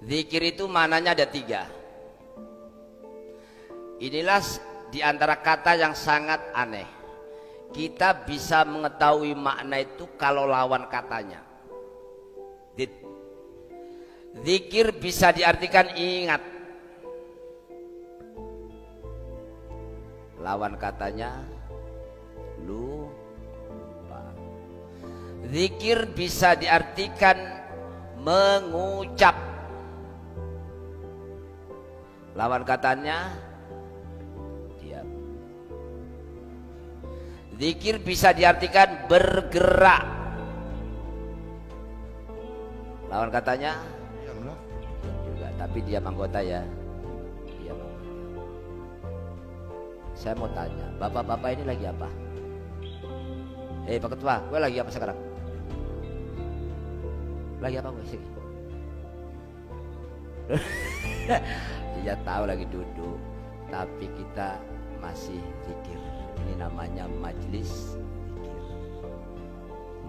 Zikir itu maknanya ada 3. Inilah di antara kata yang sangat aneh. Kita bisa mengetahui makna itu kalau lawan katanya. Zikir bisa diartikan ingat. Lawan katanya lupa. Zikir bisa diartikan mengucap. Lawan katanya diam. Zikir bisa diartikan bergerak. Lawan katanya diamlah juga, tapi diam anggota ya. Diam. Saya mau tanya, bapak-bapak ini lagi apa? Pak Ketua, gue lagi apa sekarang? Lagi apa gue sih? Dia tahu lagi duduk, tapi kita masih zikir. Ini namanya majelis zikir.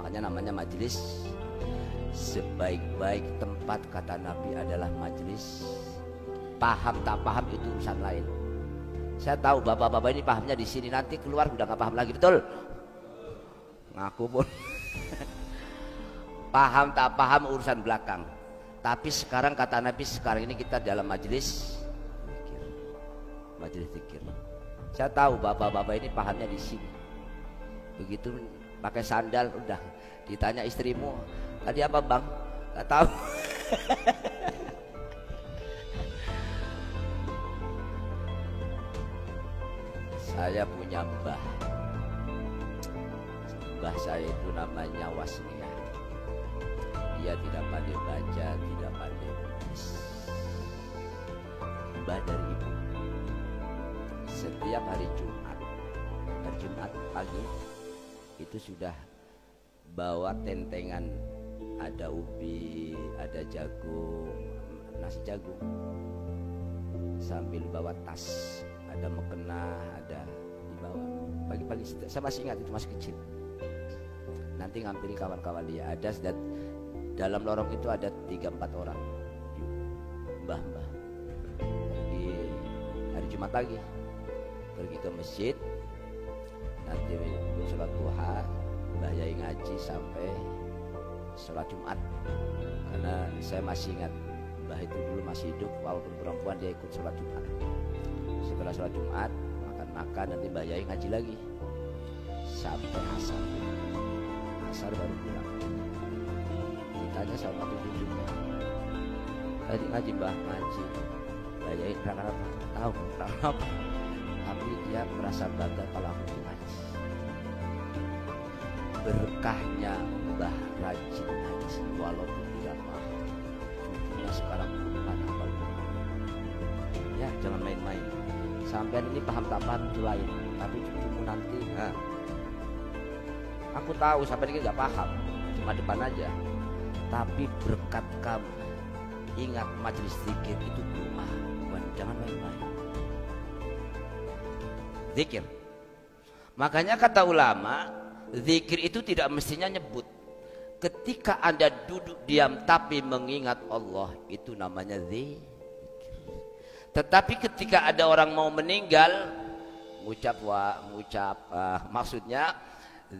Makanya namanya majelis. Sebaik-baik tempat kata Nabi adalah majelis. Paham tak paham itu urusan lain. Saya tahu bapak-bapak ini pahamnya di sini, nanti keluar udah nggak paham lagi, betul? Ngaku pun. Paham tak paham urusan belakang. Tapi sekarang kata Nabi, sekarang ini kita dalam majelis zikir. Majelis zikir. Saya tahu bapak-bapak ini pahamnya di sini. Begitu pakai sandal udah ditanya istrimu, tadi apa bang? Gak tahu. Saya punya mbah. Mbah saya itu namanya Wasmiyah. Dia tidak pandai baca, tidak pandai menulis. Mbah dari ibu. Setiap hari Jumat pagi itu sudah bawa tentengan, ada ubi, ada jagung, nasi jagung, sambil bawa tas, ada mukena, ada dibawa. Pagi-pagi saya masih ingat, itu masih kecil. Nanti ngampiri kawan-kawan dia, ada dalam lorong itu ada 3-4 orang mbah-mbah. Pergi hari Jumat pagi, pergi ke masjid, nanti sholat duha, Mbah Yai ngaji sampai sholat Jumat. Karena saya masih ingat Mbah itu dulu masih hidup, walaupun perempuan dia ikut sholat Jumat. Setelah sholat Jumat makan-makan, nanti Mbah Yai ngaji lagi sampai asar. Asar baru pulang. Ditanya sama tunjuknya, tadi ngaji Mbah, ngaji. Mbah Yai terang apa? Tahu terang apa? Tapi dia merasa bangga kalau aku ngaji. Berkahnya Mbah rajin ngaji walaupun tidak paham. Cucunya sekarang puluhan hafal. Ya jangan main-main. Sampai ini paham tak paham itu lain, tapi cucumu nanti. Aku tahu sampai ini nggak paham, cuma depan aja. Tapi berkat kamu, ingat majelis zikir itu doa, jangan main-main. Zikir. Makanya kata ulama, zikir itu tidak mestinya nyebut. Ketika Anda duduk diam tapi mengingat Allah, itu namanya zikir. Tetapi ketika ada orang mau meninggal, maksudnya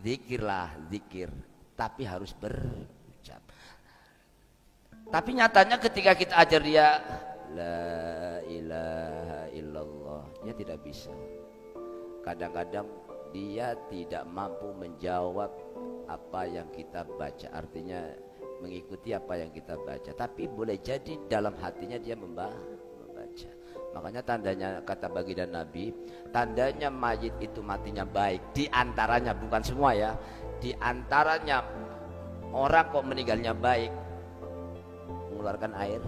zikirlah, zikir, tapi harus berucap. Tapi nyatanya ketika kita ajar dia la ilaha illallah, dia tidak bisa. Kadang-kadang dia tidak mampu menjawab apa yang kita baca, artinya mengikuti apa yang kita baca. Tapi boleh jadi dalam hatinya dia membaca. Makanya tandanya, kata baginda Nabi, tandanya mayit itu matinya baik. Di antaranya, bukan semua ya, di antaranya orang kok meninggalnya baik, mengeluarkan air.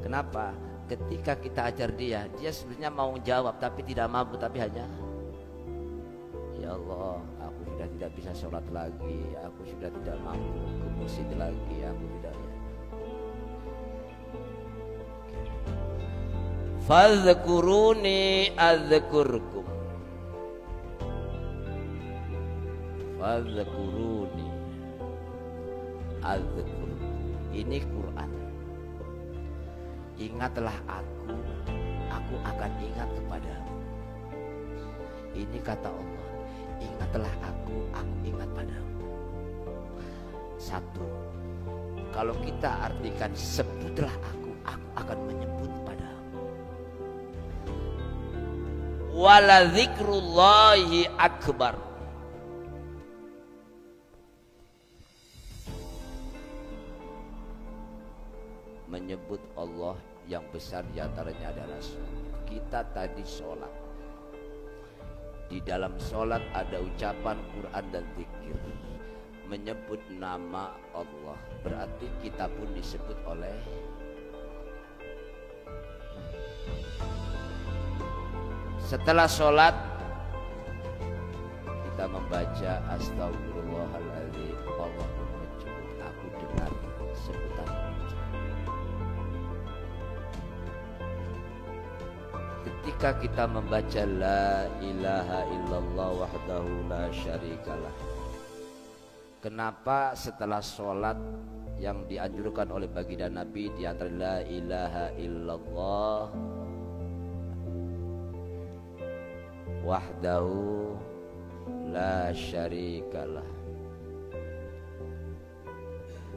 Kenapa? Ketika kita ajar dia sebenarnya mau jawab tapi tidak mampu, tapi hanya ya Allah, aku sudah tidak bisa sholat lagi, aku sudah tidak mampu ke masjid lagi, aku tidak. Fadhkuruni adzkurkum. Fadhkuruni adzkurkum. Ini Quran. ingatlah aku akan ingat kepadamu. Ini kata Allah, ingatlah aku ingat padamu. Satu, kalau kita artikan sebutlah aku akan menyebut padamu. Wala dzikrullahi akbar. Menyebut Allah yang besar diantaranya adalah sholat. Kita tadi sholat. Di dalam sholat ada ucapan Quran dan zikir. Menyebut nama Allah. Berarti kita pun disebut oleh setelah sholat kita membaca astagfirullahaladzim. Allah pun menyebut, aku dengar sebutan. Ketika kita membaca la ilaha illallah wahdahu la syarikalah. Kenapa setelah sholat yang dianjurkan oleh baginda Nabi di antara la ilaha illallah wahdahu la syarikalah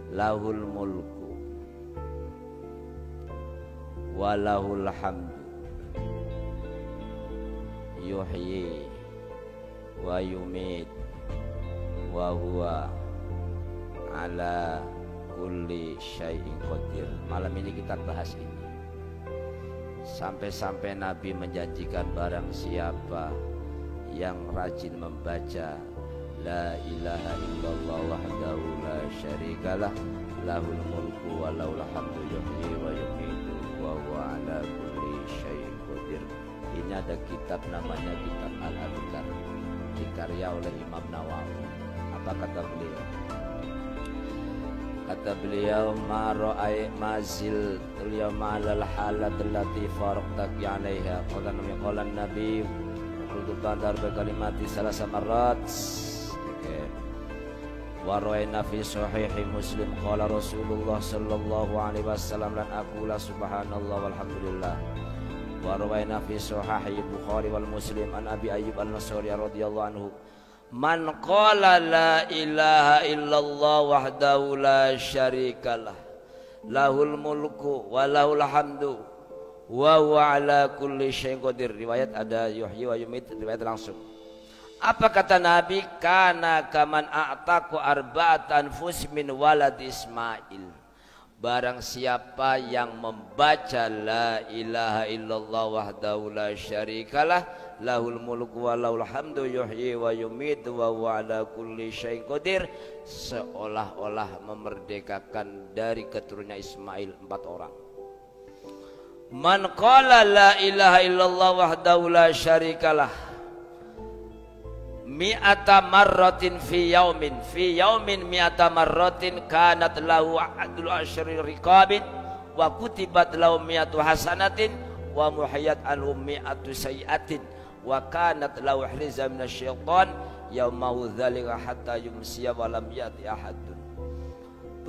lahul mulku walahul hamdu yuhyi wa yumit wa huwa ala kulli syai'in qadir. Malam ini kita bahas ini. Sampai-sampai Nabi menjanjikan barang siapa yang rajin membaca la ilaha illallah wahdahu la syarikalah lahul mulku wa lahul hamdu yuhyi wa yumitu wa huwa ala kulli syai'in qadir. Ini ada kitab namanya kitab Al-Adhkar, dikarya oleh Imam Nawawi. Apa kata beliau? Kata beliau, ma ra'ay mazil al-yawma 'alal halat allati faraqtaki 'alaiha. Qala Nabi qultu ta'dar bi kalimati salasa marrat. Wa ra'ayna fi sahihi Muslim qala Rasulullah sallallahu alaihi wasallam lan aqula subhanallah walhamdulillah. Wa ra'ayna fi sahihi Bukhari wal Muslim an Abi Ayyub al-Ansari radhiyallahu anhu man qala la ilaha illallah wahdahu la syarikalah lahul mulku wa lahul hamdu wa huwa ala kulli syai'in qadir. Riwayat ada yuhyi wa yumit, riwayat langsung. Apa kata Nabi? Kana kaman a'taku arba'at anfus min walad Ismail. Barang siapa yang membaca la ilaha illallah wahdahu la syarikalah lahul mulku wa lahul hamdu yuhyi wa yumitu wa huwa ala kulli syai'in qadir, seolah-olah memerdekakan dari keturunannya Ismail 4 orang. Man qala la ilaha illallah wahdahu la syarikalah mi'ata marratin fi yaumin mi'ata marratin kanat lahu adlu asyri riqabin wa kutibat lahu mi'atu hasanatin wa muhayyat anhu mi'atu sayiatin wa kanat lahu hriza minasyaitan yaumahu dzalika hatta yumsiya wa lam yati ahadun.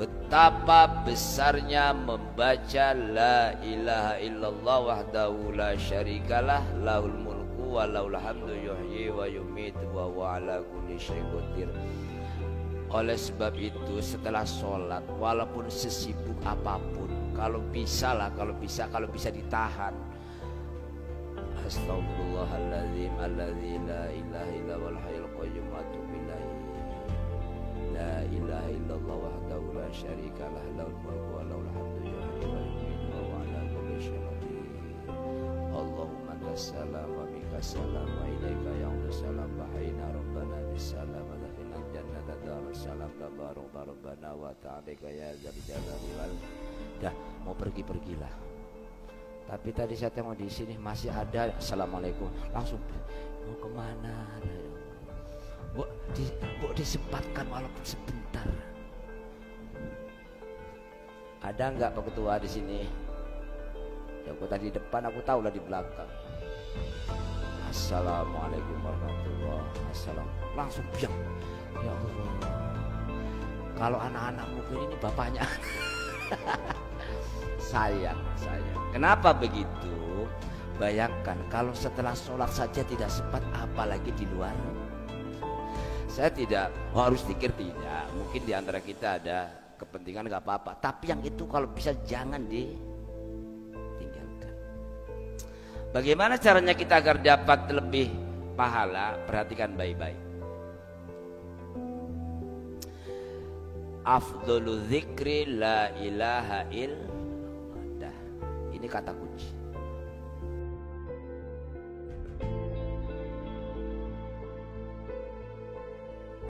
Betapa besarnya membaca la ilaha illallah wahdahu la syarikalah lahul mulku wa lahul hamdu yuhyi wa yumitu wa huwa ala kulli syai'in qadir. Oleh sebab itu setelah sholat walaupun sesibuk apapun, kalau bisa ditahan, astagfirullahaladzim alladzi la ilaha illa wal hayyul qayyum wa atubu ilaih. La ilaha illallah wahdahu la syarikalah lahul mulku wa lahul hamdu yuhyi wa yumiitu wa huwa ala kulli syai'in qadir. Allahumma tassalam wa minkas salam wa ilaika ya'udus salam wa hayna rabbana bisalam wa dakhilna jannata darus salam tabaruk rabbana wa ta'alika ya dzal jalali wal. Dah mau pergilah. Tapi tadi saya tengok di sini masih ada assalamualaikum. Langsung mau kemana? Bu disempatkan walaupun sebentar. Ada nggak Pak Ketua di sini? Ya aku tadi di depan, aku tahu lah di belakang. Assalamualaikum warahmatullahi wabarakatuh. Langsung biang. Ya Allah. Kalau anak-anak mungkin ini bapaknya. Sayang. Kenapa begitu? Bayangkan kalau setelah sholat saja tidak sempat, apalagi di luar. Saya tidak harus zikir, tidak. Mungkin di antara kita ada kepentingan, gak apa-apa. Tapi yang itu kalau bisa jangan ditinggalkan. Bagaimana caranya kita agar dapat lebih pahala? Perhatikan baik-baik. Afdhalu dzikri la ilaha illallah. Ini kata kunci.